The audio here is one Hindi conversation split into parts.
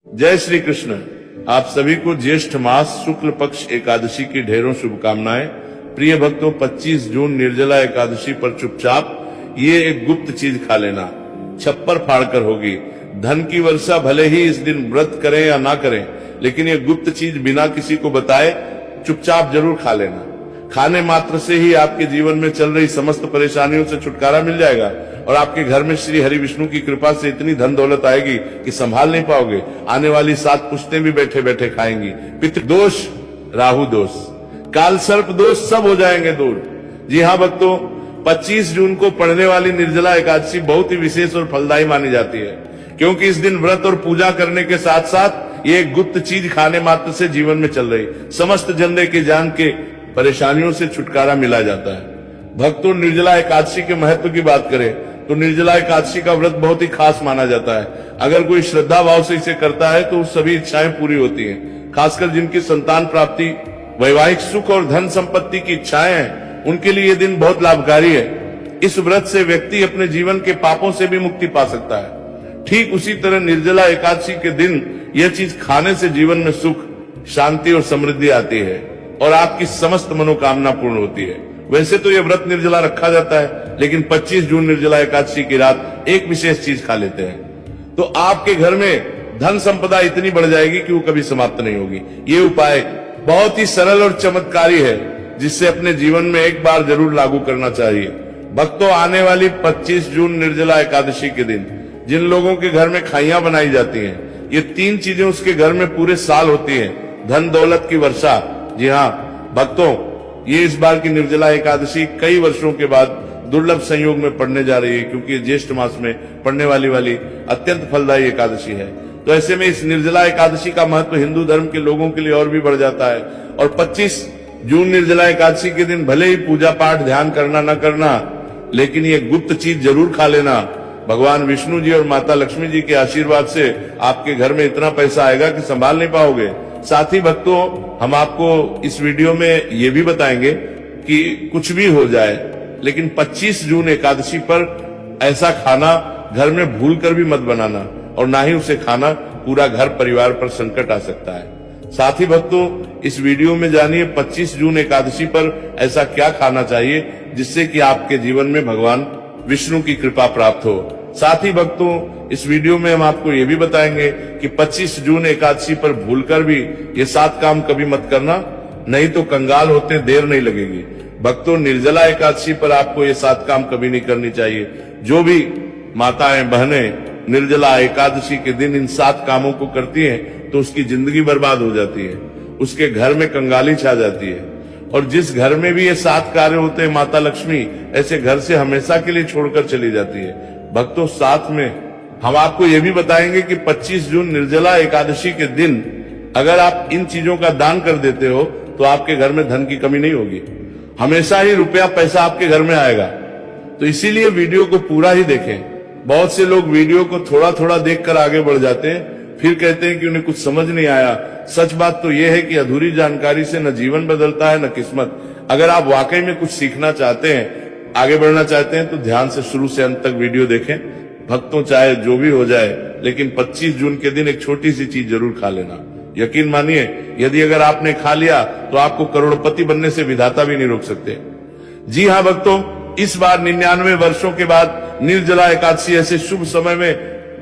जय श्री कृष्ण। आप सभी को ज्येष्ठ मास शुक्ल पक्ष एकादशी की ढेरों शुभकामनाएं। प्रिय भक्तों, 25 जून निर्जला एकादशी पर चुपचाप ये एक गुप्त चीज खा लेना, छप्पर फाड़कर होगी। धन की वर्षा भले ही इस दिन व्रत करें या ना करें, लेकिन ये गुप्त चीज बिना किसी को बताए चुपचाप जरूर खा लेना। खाने मात्र से ही आपके जीवन में चल रही समस्त परेशानियों से छुटकारा मिल जाएगा और आपके घर में श्री हरि विष्णु की कृपा से इतनी धन दौलत आएगी कि संभाल नहीं पाओगे। आने वाली 7 पुश्तें भी बैठे बैठे खाएंगी। पितृदोष, राहु दोष, काल सर्प दोष सब हो जाएंगे दूर। जी हाँ भक्तों, 25 जून को पड़ने वाली निर्जला एकादशी बहुत ही विशेष और फलदायी मानी जाती है, क्योंकि इस दिन व्रत और पूजा करने के साथ साथ ये एक गुप्त चीज खाने मात्र से जीवन में चल रही समस्त जन्म के जान के परेशानियों से छुटकारा मिला जाता है। भक्तों, निर्जला एकादशी के महत्व की बात करें तो निर्जला एकादशी का व्रत बहुत ही खास माना जाता है। अगर कोई श्रद्धा भाव से इसे करता है तो सभी इच्छाएं पूरी होती हैं। खासकर जिनकी संतान प्राप्ति, वैवाहिक सुख और धन संपत्ति की इच्छाएं हैं, उनके लिए यह दिन बहुत लाभकारी है। इस व्रत से व्यक्ति अपने जीवन के पापों से भी मुक्ति पा सकता है। ठीक उसी तरह निर्जला एकादशी के दिन यह चीज खाने से जीवन में सुख, शांति और समृद्धि आती है और आपकी समस्त मनोकामना पूर्ण होती है। वैसे तो यह व्रत निर्जला रखा जाता है, लेकिन 25 जून निर्जला एकादशी की रात एक विशेष चीज खा लेते हैं तो आपके घर में धन संपदा इतनी बढ़ जाएगी कि वो कभी समाप्त नहीं होगी। ये उपाय बहुत ही सरल और चमत्कारी है, जिससे अपने जीवन में एक बार जरूर लागू करना चाहिए। भक्तों, आने वाली 25 जून निर्जला एकादशी के दिन जिन लोगों के घर में खाइयां बनाई जाती हैं, ये 3 चीजें उसके घर में पूरे साल होती है। धन दौलत की वर्षा। जी हाँ भक्तों, ये इस बार की निर्जला एकादशी कई वर्षों के बाद दुर्लभ संयोग में पड़ने जा रही है, क्योंकि ज्येष्ठ मास में पड़ने वाली अत्यंत फलदायी एकादशी है। तो ऐसे में इस निर्जला एकादशी का महत्व हिंदू धर्म के लोगों के लिए और भी बढ़ जाता है। और 25 जून निर्जला एकादशी के दिन भले ही पूजा पाठ ध्यान करना न करना, लेकिन ये गुप्त चीज जरूर खा लेना। भगवान विष्णु जी और माता लक्ष्मी जी के आशीर्वाद से आपके घर में इतना पैसा आएगा कि संभाल नहीं पाओगे। साथ ही भक्तों, हम आपको इस वीडियो में ये भी बताएंगे कि कुछ भी हो जाए, लेकिन 25 जून एकादशी पर ऐसा खाना घर में भूलकर भी मत बनाना, और ना ही उसे खाना पूरा घर परिवार पर संकट आ सकता है। साथ ही भक्तों, इस वीडियो में जानिए 25 जून एकादशी पर ऐसा क्या खाना चाहिए जिससे कि आपके जीवन में भगवान विष्णु की कृपा प्राप्त हो। साथ ही भक्तों, इस वीडियो में हम आपको ये भी बताएंगे कि 25 जून एकादशी पर भूलकर भी ये 7 काम कभी मत करना, नहीं तो कंगाल होते देर नहीं लगेगी। भक्तों, निर्जला एकादशी पर आपको ये 7 काम कभी नहीं करनी चाहिए। जो भी माताएं बहनें निर्जला एकादशी के दिन इन 7 कामों को करती हैं तो उसकी जिंदगी बर्बाद हो जाती है, उसके घर में कंगाली छा जाती है। और जिस घर में भी ये 7 कार्य होते हैं, माता लक्ष्मी ऐसे घर से हमेशा के लिए छोड़कर चली जाती है। भक्तों, साथ में हम आपको ये भी बताएंगे कि 25 जून निर्जला एकादशी के दिन अगर आप इन चीजों का दान कर देते हो तो आपके घर में धन की कमी नहीं होगी, हमेशा ही रुपया पैसा आपके घर में आएगा। तो इसीलिए वीडियो को पूरा ही देखें। बहुत से लोग वीडियो को थोड़ा थोड़ा देखकर आगे बढ़ जाते हैं, फिर कहते हैं कि उन्हें कुछ समझ नहीं आया। सच बात तो यह है कि अधूरी जानकारी से न जीवन बदलता है न किस्मत। अगर आप वाकई में कुछ सीखना चाहते हैं, आगे बढ़ना चाहते हैं, तो ध्यान से शुरू से अंत तक वीडियो देखें। भक्तों, चाहे जो भी हो जाए, लेकिन 25 जून के दिन एक छोटी सी चीज जरूर खा लेना। यकीन मानिए, यदि अगर आपने खा लिया तो आपको करोड़पति बनने से विधाता भी नहीं रोक सकते। जी हाँ भक्तों, इस बार 99 वर्षों के बाद निर्जला एकादशी ऐसे शुभ समय में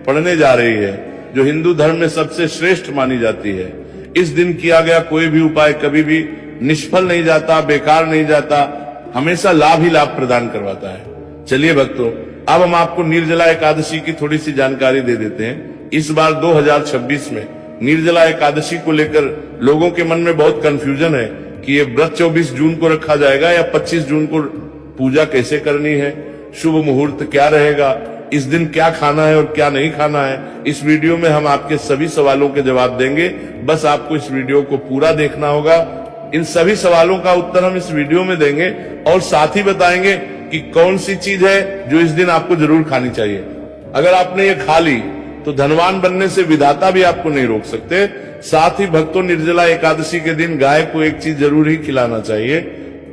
पड़ने जा रही है जो हिंदू धर्म में सबसे श्रेष्ठ मानी जाती है। इस दिन किया गया कोई भी उपाय कभी भी निष्फल नहीं जाता, बेकार नहीं जाता, हमेशा लाभ ही लाभ प्रदान करवाता है। चलिए भक्तों, अब हम आपको निर्जला एकादशी की थोड़ी सी जानकारी दे देते हैं। इस बार 2026 में निर्जला एकादशी को लेकर लोगों के मन में बहुत कंफ्यूजन है कि ये व्रत 24 जून को रखा जाएगा या 25 जून को। पूजा कैसे करनी है, शुभ मुहूर्त क्या रहेगा, इस दिन क्या खाना है और क्या नहीं खाना है, इस वीडियो में हम आपके सभी सवालों के जवाब देंगे। बस आपको इस वीडियो को पूरा देखना होगा। इन सभी सवालों का उत्तर हम इस वीडियो में देंगे और साथ ही बताएंगे कि कौन सी चीज है जो इस दिन आपको जरूर खानी चाहिए। अगर आपने ये खा ली तो धनवान बनने से विधाता भी आपको नहीं रोक सकते। साथ ही भक्तों, निर्जला एकादशी के दिन गाय को एक चीज जरूर ही खिलाना चाहिए।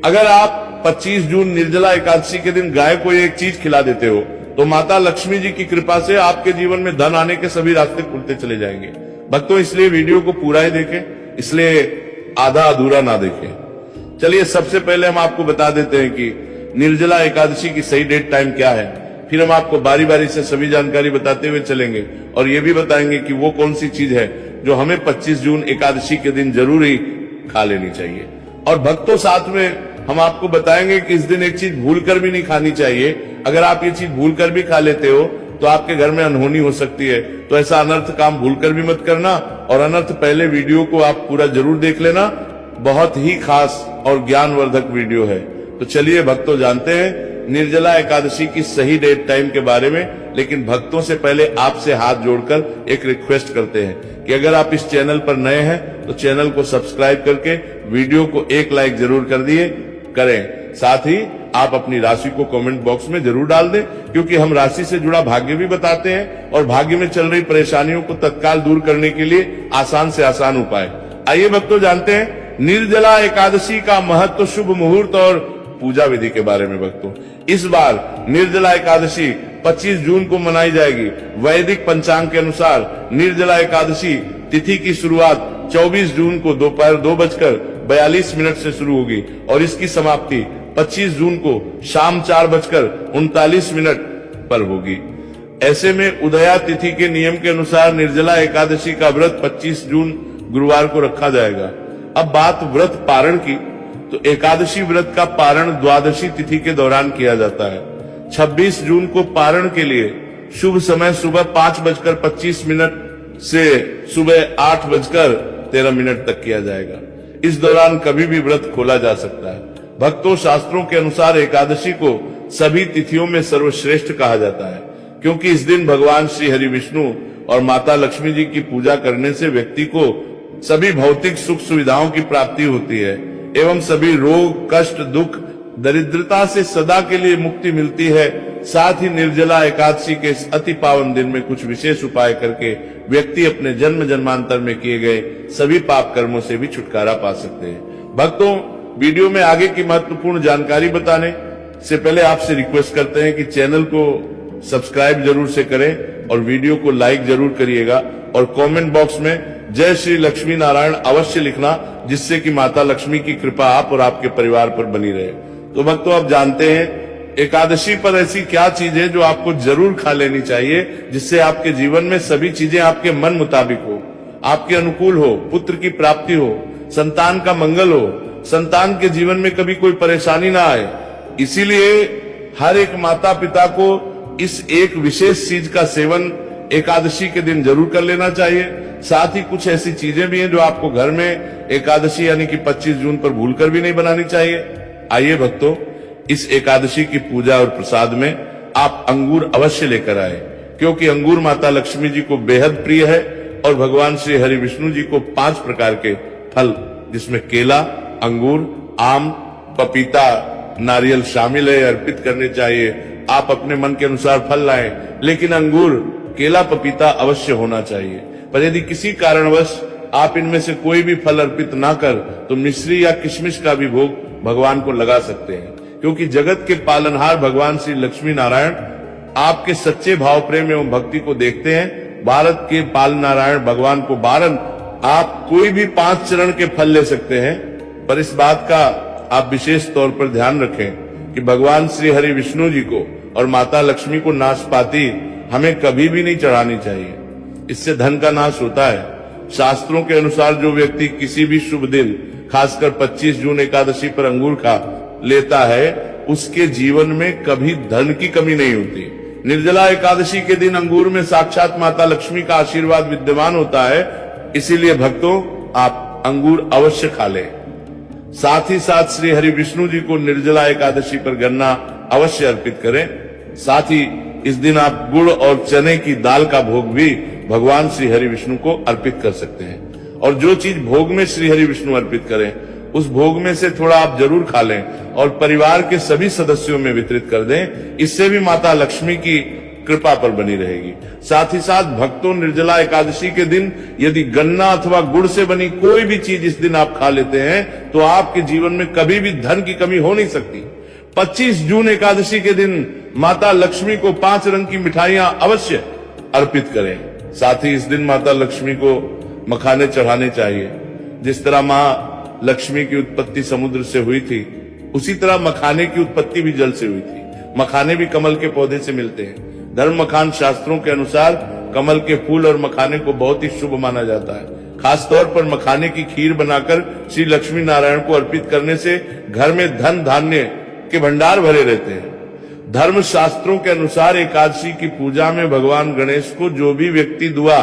अगर आप 25 जून निर्जला एकादशी के दिन गाय को एक चीज खिला देते हो तो माता लक्ष्मी जी की कृपा से आपके जीवन में धन आने के सभी रास्ते खुलते चले जाएंगे। भक्तों इसलिए वीडियो को पूरा ही देखें, इसलिए आधा अधूरा ना देखें। चलिए सबसे पहले हम आपको बता देते हैं कि निर्जला एकादशी की सही डेट टाइम क्या है, फिर हम आपको बारी बारी से सभी जानकारी बताते हुए चलेंगे और ये भी बताएंगे कि वो कौन सी चीज है जो हमें 25 जून एकादशी के दिन जरूर ही खा लेनी चाहिए। और भक्तों साथ में हम आपको बताएंगे कि इस दिन एक चीज भूलकर भी नहीं खानी चाहिए। अगर आप ये चीज भूलकर भी खा लेते हो तो आपके घर में अनहोनी हो सकती है, तो ऐसा अनर्थ काम भूलकर भी मत करना। और अनर्थ पहले वीडियो को आप पूरा जरूर देख लेना, बहुत ही खास और ज्ञानवर्धक वीडियो है। तो चलिए भक्तों जानते हैं निर्जला एकादशी की सही डेट टाइम के बारे में। लेकिन भक्तों से पहले आपसे हाथ जोड़कर एक रिक्वेस्ट करते हैं कि अगर आप इस चैनल पर नए हैं तो चैनल को सब्सक्राइब करके वीडियो को एक लाइक जरूर करें। साथ ही आप अपनी राशि को कमेंट बॉक्स में जरूर डाल दें, क्योंकि हम राशि से जुड़ा भाग्य भी बताते हैं और भाग्य में चल रही परेशानियों को तत्काल दूर करने के लिए आसान से आसान उपाय। आइए भक्तों जानते हैं निर्जला एकादशी का महत्व, शुभ मुहूर्त और पूजा विधि के बारे में। भक्तों इस बार निर्जला एकादशी 25 जून को मनाई जाएगी। वैदिक पंचांग के अनुसार निर्जला एकादशी तिथि की शुरुआत 24 जून को दोपहर 2:42 से शुरू होगी और इसकी समाप्ति 25 जून को शाम 4:39 पर होगी। ऐसे में उदया तिथि के नियम के अनुसार निर्जला एकादशी का व्रत 25 जून गुरुवार को रखा जाएगा। अब बात व्रत पारण की, तो एकादशी व्रत का पारण द्वादशी तिथि के दौरान किया जाता है। 26 जून को पारण के लिए शुभ समय सुबह 5:25 से सुबह 8:13 तक किया जाएगा। इस दौरान कभी भी व्रत खोला जा सकता है। भक्तों शास्त्रों के अनुसार एकादशी को सभी तिथियों में सर्वश्रेष्ठ कहा जाता है, क्योंकि इस दिन भगवान श्री हरि विष्णु और माता लक्ष्मी जी की पूजा करने से व्यक्ति को सभी भौतिक सुख सुविधाओं की प्राप्ति होती है एवं सभी रोग, कष्ट, दुख, दरिद्रता से सदा के लिए मुक्ति मिलती है। साथ ही निर्जला एकादशी के इस अति पावन दिन में कुछ विशेष उपाय करके व्यक्ति अपने जन्म जन्मांतर में किए गए सभी पाप कर्मों से भी छुटकारा पा सकते हैं। भक्तों वीडियो में आगे की महत्वपूर्ण जानकारी बताने से पहले आपसे रिक्वेस्ट करते हैं कि चैनल को सब्सक्राइब जरूर से करें और वीडियो को लाइक जरूर करिएगा और कमेंट बॉक्स में जय श्री लक्ष्मी नारायण अवश्य लिखना, जिससे कि माता लक्ष्मी की कृपा आप और आपके परिवार पर बनी रहे। तो भक्तों आप जानते हैं एकादशी पर ऐसी क्या चीज है जो आपको जरूर खा लेनी चाहिए, जिससे आपके जीवन में सभी चीजें आपके मन मुताबिक हो, आपके अनुकूल हो, पुत्र की प्राप्ति हो, संतान का मंगल हो, संतान के जीवन में कभी कोई परेशानी ना आए। इसीलिए हर एक माता पिता को इस एक विशेष चीज का सेवन एकादशी के दिन जरूर कर लेना चाहिए। साथ ही कुछ ऐसी चीजें भी हैं जो आपको घर में एकादशी यानी कि 25 जून पर भूलकर भी नहीं बनानी चाहिए। आइए भक्तों इस एकादशी की पूजा और प्रसाद में आप अंगूर अवश्य लेकर आए, क्योंकि अंगूर माता लक्ष्मी जी को बेहद प्रिय है और भगवान श्री हरि विष्णु जी को 5 प्रकार के फल, जिसमें केला, अंगूर, आम, पपीता, नारियल शामिल है, अर्पित करने चाहिए। आप अपने मन के अनुसार फल लाएं, लेकिन अंगूर, केला, पपीता अवश्य होना चाहिए। पर यदि किसी कारणवश आप इनमें से कोई भी फल अर्पित ना कर तो मिश्री या किशमिश का भी भोग भगवान को लगा सकते हैं, क्योंकि जगत के पालनहार भगवान श्री लक्ष्मी नारायण आपके सच्चे भाव प्रेम एवं भक्ति को देखते हैं। भारत के पाल नारायण भगवान को बारन आप कोई भी 5 चरण के फल ले सकते हैं, पर इस बात का आप विशेष तौर पर ध्यान रखें कि भगवान श्री हरि विष्णु जी को और माता लक्ष्मी को नाशपाती हमें कभी भी नहीं चढ़ानी चाहिए, इससे धन का नाश होता है। शास्त्रों के अनुसार जो व्यक्ति किसी भी शुभ दिन, खासकर 25 जून एकादशी पर अंगूर खा लेता है, उसके जीवन में कभी धन की कमी नहीं होती। निर्जला एकादशी के दिन अंगूर में साक्षात माता लक्ष्मी का आशीर्वाद विद्यमान होता है, इसीलिए भक्तों आप अंगूर अवश्य खा लें। साथ ही साथ श्री हरि विष्णु जी को निर्जला एकादशी पर गन्ना अवश्य अर्पित करें। साथ ही इस दिन आप गुड़ और चने की दाल का भोग भी भगवान श्री हरि विष्णु को अर्पित कर सकते हैं। और जो चीज भोग में श्री हरि विष्णु अर्पित करें, उस भोग में से थोड़ा आप जरूर खा लें और परिवार के सभी सदस्यों में वितरित कर दें। इससे भी माता लक्ष्मी की कृपा पर बनी रहेगी। साथ ही साथ भक्तों निर्जला एकादशी के दिन यदि गन्ना अथवा गुड़ से बनी कोई भी चीज इस दिन आप खा लेते हैं तो आपके जीवन में कभी भी धन की कमी हो नहीं सकती। 25 जून एकादशी के दिन माता लक्ष्मी को 5 रंग की मिठाइयां अवश्य अर्पित करें। साथ ही इस दिन माता लक्ष्मी को मखाने चढ़ाने चाहिए। जिस तरह मां लक्ष्मी की उत्पत्ति समुद्र से हुई थी, उसी तरह मखाने की उत्पत्ति भी जल से हुई थी। मखाने भी कमल के पौधे से मिलते हैं। धर्म मखान शास्त्रों के अनुसार कमल के फूल और मखाने को बहुत ही शुभ माना जाता है। खासतौर पर मखाने की खीर बनाकर श्री लक्ष्मी नारायण को अर्पित करने से घर में धन धान्य के भंडार भरे रहते हैं। धर्म शास्त्रों के अनुसार एकादशी की पूजा में भगवान गणेश को जो भी व्यक्ति दुआ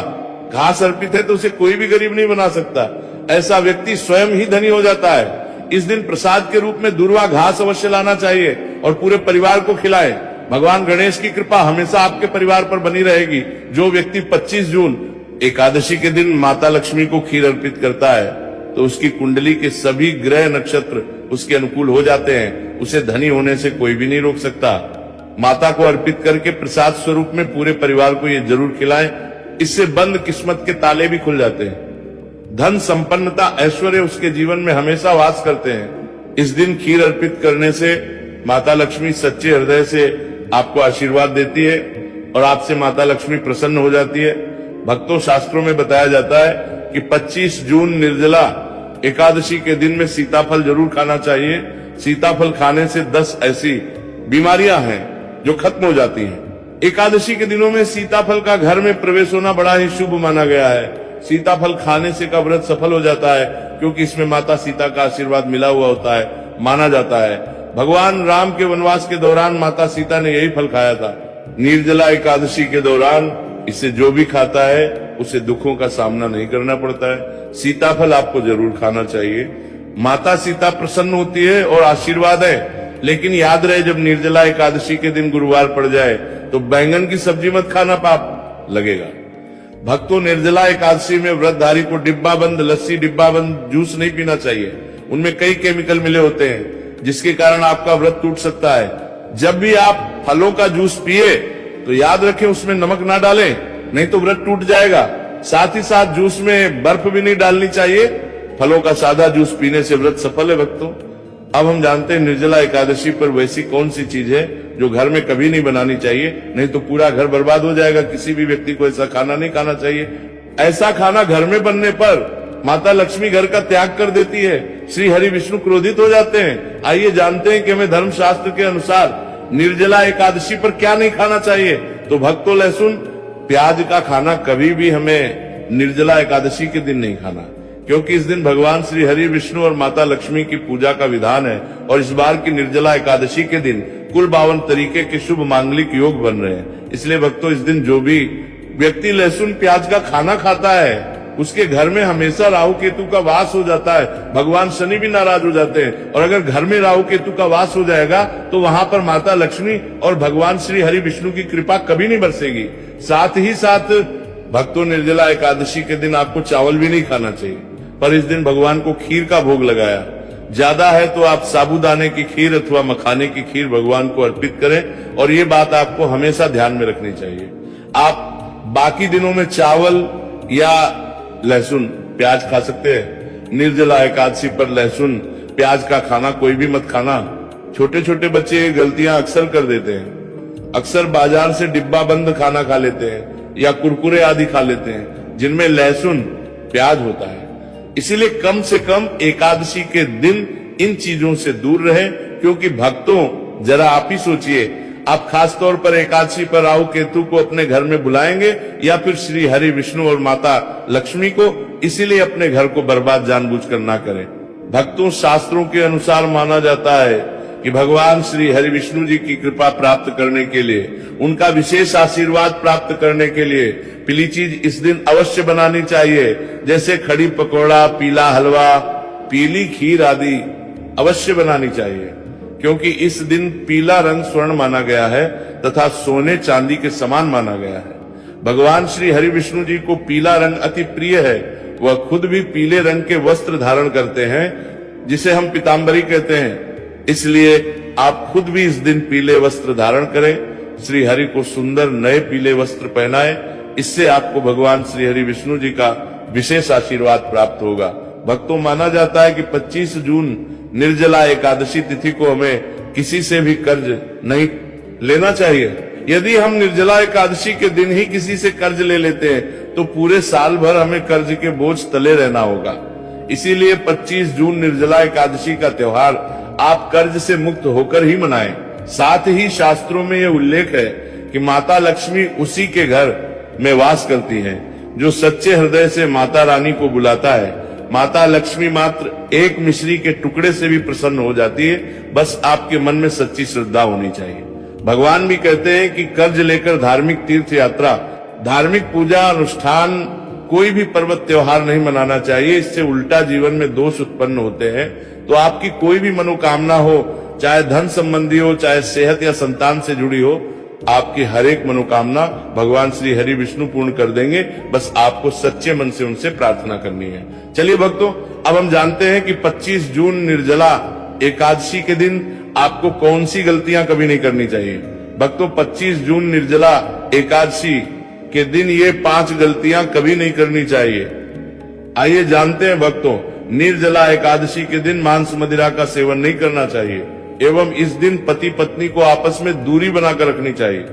घास अर्पित है तो उसे कोई भी गरीब नहीं बना सकता। ऐसा व्यक्ति स्वयं ही धनी हो जाता है। इस दिन प्रसाद के रूप में दुर्वा घास अवश्य लाना चाहिए और पूरे परिवार को खिलाएं। भगवान गणेश की कृपा हमेशा आपके परिवार पर बनी रहेगी। जो व्यक्ति 25 जून एकादशी के दिन माता लक्ष्मी को खीर अर्पित करता है तो उसकी कुंडली के सभी ग्रह नक्षत्र उसके अनुकूल हो जाते हैं। उसे धनी होने से कोई भी नहीं रोक सकता। माता को अर्पित करके प्रसाद स्वरूप में पूरे परिवार को ये जरूर खिलाएं। इससे बंद किस्मत के ताले भी खुल जाते हैं। धन संपन्नता ऐश्वर्य उसके जीवन में हमेशा वास करते हैं। इस दिन खीर अर्पित करने से माता लक्ष्मी सच्चे हृदय से आपको आशीर्वाद देती है और आपसे माता लक्ष्मी प्रसन्न हो जाती है। भक्तों, शास्त्रों में बताया जाता है कि 25 जून निर्जला एकादशी के दिन में सीताफल जरूर खाना चाहिए। सीताफल खाने से 10 ऐसी बीमारियां हैं जो खत्म हो जाती हैं। एकादशी के दिनों में सीताफल का घर में प्रवेश होना बड़ा ही शुभ माना गया है। सीताफल खाने से का व्रत सफल हो जाता है क्योंकि इसमें माता सीता का आशीर्वाद मिला हुआ होता है, माना जाता है। भगवान राम के वनवास के दौरान माता सीता ने यही फल खाया था। निर्जला एकादशी के दौरान इसे जो भी खाता है उसे दुखों का सामना नहीं करना पड़ता है। सीताफल आपको जरूर खाना चाहिए। माता सीता प्रसन्न होती है और आशीर्वाद है। लेकिन याद रहे, जब निर्जला एकादशी के दिन गुरुवार पड़ जाए तो बैंगन की सब्जी मत खाना, पाप लगेगा। भक्तों, निर्जला एकादशी में व्रतधारी को डिब्बा बंद लस्सी, डिब्बा बंद जूस नहीं पीना चाहिए। उनमें कई केमिकल मिले होते हैं जिसके कारण आपका व्रत टूट सकता है। जब भी आप फलों का जूस पिए तो याद रखें उसमें नमक ना डालें, नहीं तो व्रत टूट जाएगा। साथ ही साथ जूस में बर्फ भी नहीं डालनी चाहिए। फलों का सादा जूस पीने से व्रत सफल है। भक्तों, अब हम जानते हैं निर्जला एकादशी पर वैसी कौन सी चीज है जो घर में कभी नहीं बनानी चाहिए, नहीं तो पूरा घर बर्बाद हो जाएगा। किसी भी व्यक्ति को ऐसा खाना नहीं खाना चाहिए। ऐसा खाना घर में बनने पर माता लक्ष्मी घर का त्याग कर देती है, श्री हरि विष्णु क्रोधित हो जाते हैं। आइए जानते हैं कि हमें धर्मशास्त्र के अनुसार निर्जला एकादशी पर क्या नहीं खाना चाहिए। तो भक्तों, लहसुन प्याज का खाना कभी भी हमें निर्जला एकादशी के दिन नहीं खाना, क्योंकि इस दिन भगवान श्री हरि विष्णु और माता लक्ष्मी की पूजा का विधान है। और इस बार की निर्जला एकादशी के दिन कुल 52 तरीके के शुभ मांगलिक योग बन रहे हैं। इसलिए भक्तों, इस दिन जो भी व्यक्ति लहसुन प्याज का खाना खाता है उसके घर में हमेशा राहु केतु का वास हो जाता है। भगवान शनि भी नाराज हो जाते हैं। और अगर घर में राहु केतु का वास हो जाएगा तो वहां पर माता लक्ष्मी और भगवान श्री हरि विष्णु की कृपा कभी नहीं बरसेगी। साथ ही साथ भक्तों, निर्जला एकादशी के दिन आपको चावल भी नहीं खाना चाहिए, पर इस दिन भगवान को खीर का भोग लगाया। ज्यादा है तो आप साबूदाने की खीर अथवा मखाने की खीर भगवान को अर्पित करें। और ये बात आपको हमेशा ध्यान में रखनी चाहिए। आप बाकी दिनों में चावल या लहसुन प्याज खा सकते हैं। निर्जला एकादशी पर लहसुन प्याज का खाना कोई भी मत खाना। छोटे छोटे बच्चे ये गलतियां अक्सर कर देते हैं। अक्सर बाजार से डिब्बा बंद खाना खा लेते हैं या कुरकुरे आदि खा लेते हैं जिनमें लहसुन प्याज होता है। इसीलिए कम से कम एकादशी के दिन इन चीजों से दूर रहे। क्योंकि भक्तों, जरा आप ही सोचिए, आप खास तौर पर एकादशी पर राहु केतु को अपने घर में बुलाएंगे या फिर श्री हरि विष्णु और माता लक्ष्मी को। इसीलिए अपने घर को बर्बाद जानबूझकर ना करें। भक्तों, शास्त्रों के अनुसार माना जाता है कि भगवान श्री हरि विष्णु जी की कृपा प्राप्त करने के लिए, उनका विशेष आशीर्वाद प्राप्त करने के लिए पीली चीज इस दिन अवश्य बनानी चाहिए। जैसे खड़ी पकौड़ा, पीला हलवा, पीली खीर आदि अवश्य बनानी चाहिए। क्योंकि इस दिन पीला रंग स्वर्ण माना गया है तथा सोने चांदी के समान माना गया है। भगवान श्री हरि विष्णु जी को पीला रंग अति प्रिय है। वह खुद भी पीले रंग के वस्त्र धारण करते हैं जिसे हम पीताम्बरी कहते हैं। इसलिए आप खुद भी इस दिन पीले वस्त्र धारण करें। श्री हरि को सुंदर नए पीले वस्त्र पहनाएं। इससे आपको भगवान श्री हरि विष्णु जी का विशेष आशीर्वाद प्राप्त होगा। भक्तों, माना जाता है कि 25 जून निर्जला एकादशी तिथि को हमें किसी से भी कर्ज नहीं लेना चाहिए। यदि हम निर्जला एकादशी के दिन ही किसी से कर्ज ले लेते हैं तो पूरे साल भर हमें कर्ज के बोझ तले रहना होगा। इसीलिए 25 जून निर्जला एकादशी का त्योहार आप कर्ज से मुक्त होकर ही मनाएं। साथ ही शास्त्रों में यह उल्लेख है कि माता लक्ष्मी उसी के घर में वास करती हैं जो सच्चे हृदय से माता रानी को बुलाता है। माता लक्ष्मी मात्र एक मिश्री के टुकड़े से भी प्रसन्न हो जाती है, बस आपके मन में सच्ची श्रद्धा होनी चाहिए। भगवान भी कहते हैं कि कर्ज लेकर धार्मिक तीर्थ यात्रा, धार्मिक पूजा अनुष्ठान, कोई भी पर्व त्योहार नहीं मनाना चाहिए। इससे उल्टा जीवन में दोष उत्पन्न होते हैं। तो आपकी कोई भी मनोकामना हो, चाहे धन संबंधी हो, चाहे सेहत या संतान से जुड़ी हो, आपकी हर एक मनोकामना भगवान श्री हरि विष्णु पूर्ण कर देंगे। बस आपको सच्चे मन से उनसे प्रार्थना करनी है। चलिए भक्तों, अब हम जानते हैं कि 25 जून निर्जला एकादशी के दिन आपको कौन सी गलतियां कभी नहीं करनी चाहिए। भक्तों, 25 जून निर्जला एकादशी के दिन ये 5 गलतियां कभी नहीं करनी चाहिए। आइए जानते हैं भक्तों, निर्जला एकादशी के दिन मांस मदिरा का सेवन नहीं करना चाहिए एवं इस दिन पति पत्नी को आपस में दूरी बनाकर रखनी चाहिए।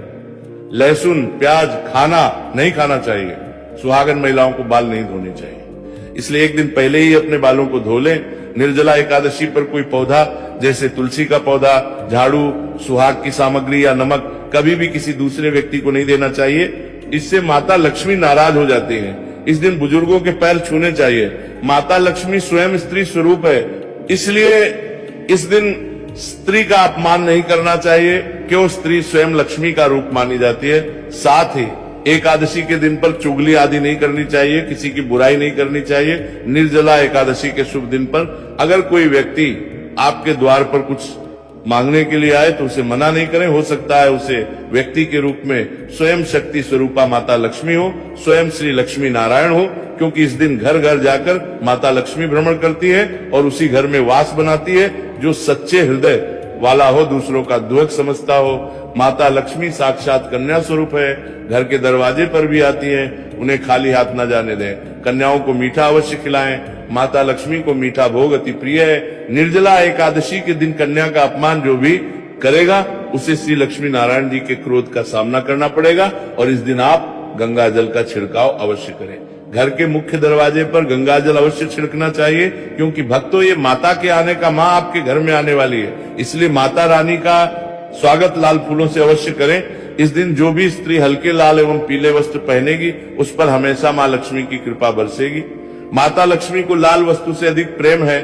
लहसुन प्याज खाना नहीं खाना चाहिए। सुहागन महिलाओं को बाल नहीं धोने चाहिए, इसलिए एक दिन पहले ही अपने बालों को धो लें। निर्जला एकादशी पर कोई पौधा जैसे तुलसी का पौधा, झाड़ू, सुहाग की सामग्री या नमक कभी भी किसी दूसरे व्यक्ति को नहीं देना चाहिए। इससे माता लक्ष्मी नाराज हो जाती हैं। इस दिन बुजुर्गों के पैर छूने चाहिए। माता लक्ष्मी स्वयं स्त्री स्वरूप है, इसलिए इस दिन स्त्री का अपमान नहीं करना चाहिए, क्यों स्त्री स्वयं लक्ष्मी का रूप मानी जाती है। साथ ही एकादशी के दिन पर चुगली आदि नहीं करनी चाहिए, किसी की बुराई नहीं करनी चाहिए। निर्जला एकादशी के शुभ दिन पर अगर कोई व्यक्ति आपके द्वार पर कुछ मांगने के लिए आए तो उसे मना नहीं करें। हो सकता है उसे व्यक्ति के रूप में स्वयं शक्ति स्वरूपा माता लक्ष्मी हो, स्वयं श्री लक्ष्मी नारायण हो, क्योंकि इस दिन घर घर जाकर माता लक्ष्मी भ्रमण करती है और उसी घर में वास बनाती है। जो सच्चे हृदय वाला हो, दूसरों का दुख समझता हो। माता लक्ष्मी साक्षात कन्या स्वरूप है, घर के दरवाजे पर भी आती हैं, उन्हें खाली हाथ न जाने दें। कन्याओं को मीठा अवश्य खिलाएं। माता लक्ष्मी को मीठा भोग अति प्रिय है। निर्जला एकादशी के दिन कन्या का अपमान जो भी करेगा उसे श्री लक्ष्मी नारायण जी के क्रोध का सामना करना पड़ेगा। और इस दिन आप गंगा जल का छिड़काव अवश्य करें। घर के मुख्य दरवाजे पर गंगा जल अवश्य छिड़कना चाहिए, क्योंकि भक्तों ये माता के आने का माँ आपके घर में आने वाली है, इसलिए माता रानी का स्वागत लाल फूलों से अवश्य करें। इस दिन जो भी स्त्री हल्के लाल एवं पीले वस्त्र पहनेगी उस पर हमेशा माँ लक्ष्मी की कृपा बरसेगी। माता लक्ष्मी को लाल वस्तु से अधिक प्रेम है।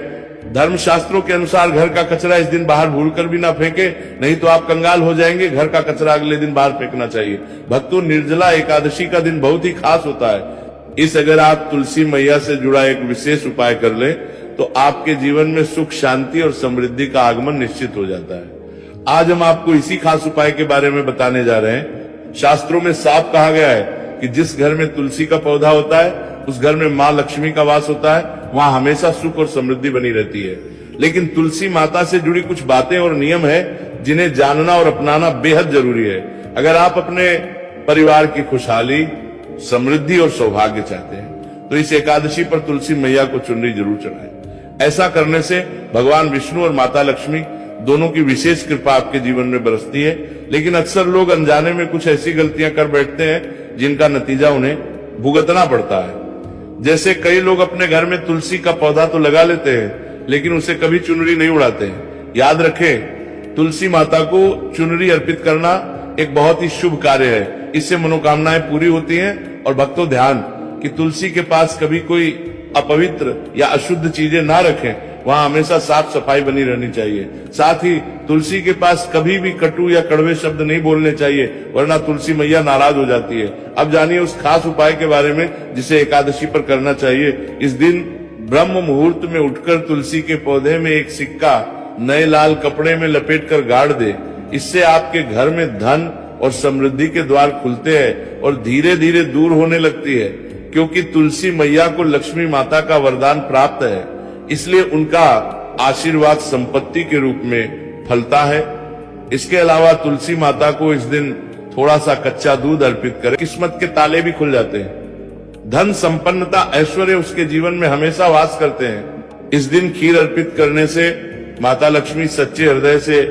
धर्म शास्त्रों के अनुसार घर का कचरा इस दिन बाहर भूलकर भी ना फेंके, नहीं तो आप कंगाल हो जाएंगे। घर का कचरा अगले दिन बाहर फेंकना चाहिए। भक्तों, निर्जला एकादशी का दिन बहुत ही खास होता है। इस अगर आप तुलसी मैया से जुड़ा एक विशेष उपाय कर लें तो आपके जीवन में सुख, शांति और समृद्धि का आगमन निश्चित हो जाता है। आज हम आपको इसी खास उपाय के बारे में बताने जा रहे हैं। शास्त्रों में साफ कहा गया है कि जिस घर में तुलसी का पौधा होता है उस घर में माँ लक्ष्मी का वास होता है, वहां हमेशा सुख और समृद्धि बनी रहती है। लेकिन तुलसी माता से जुड़ी कुछ बातें और नियम है जिन्हें जानना और अपनाना बेहद जरूरी है अगर आप अपने परिवार की खुशहाली, समृद्धि और सौभाग्य चाहते हैं। तो इस एकादशी पर तुलसी मैया को चुनरी जरूर चढ़ाएं। ऐसा करने से भगवान विष्णु और माता लक्ष्मी दोनों की विशेष कृपा आपके जीवन में बरसती है। लेकिन अक्सर लोग अनजाने में कुछ ऐसी गलतियां कर बैठते हैं जिनका नतीजा उन्हें भुगतना पड़ता है। जैसे कई लोग अपने घर में तुलसी का पौधा तो लगा लेते हैं लेकिन उसे कभी चुनरी नहीं उड़ाते हैं। याद रखें, तुलसी माता को चुनरी अर्पित करना एक बहुत ही शुभ कार्य है। इससे मनोकामनाएं पूरी होती हैं। और भक्तों ध्यान कि तुलसी के पास कभी कोई अपवित्र या अशुद्ध चीजें ना रखें, वहां हमेशा साफ सफाई बनी रहनी चाहिए। साथ ही तुलसी के पास कभी भी कटु या कड़वे शब्द नहीं बोलने चाहिए, वरना तुलसी मैया नाराज हो जाती है। अब जानिए उस खास उपाय के बारे में जिसे एकादशी पर करना चाहिए। इस दिन ब्रह्म मुहूर्त में उठकर तुलसी के पौधे में एक सिक्का नए लाल कपड़े में लपेटकर गाड़ दे। इससे आपके घर में धन और समृद्धि के द्वार खुलते हैं और धीरे धीरे दूर होने लगती है, क्योंकि तुलसी मैया को लक्ष्मी माता का वरदान प्राप्त है, इसलिए उनका आशीर्वाद संपत्ति के रूप में फलता है। इसके अलावा तुलसी माता को इस दिन थोड़ा सा कच्चा दूध अर्पित करें, किस्मत के ताले भी खुल जाते हैं। धन संपन्नता, ऐश्वर्य उसके जीवन में हमेशा वास करते हैं। इस दिन खीर अर्पित करने से माता लक्ष्मी सच्चे हृदय से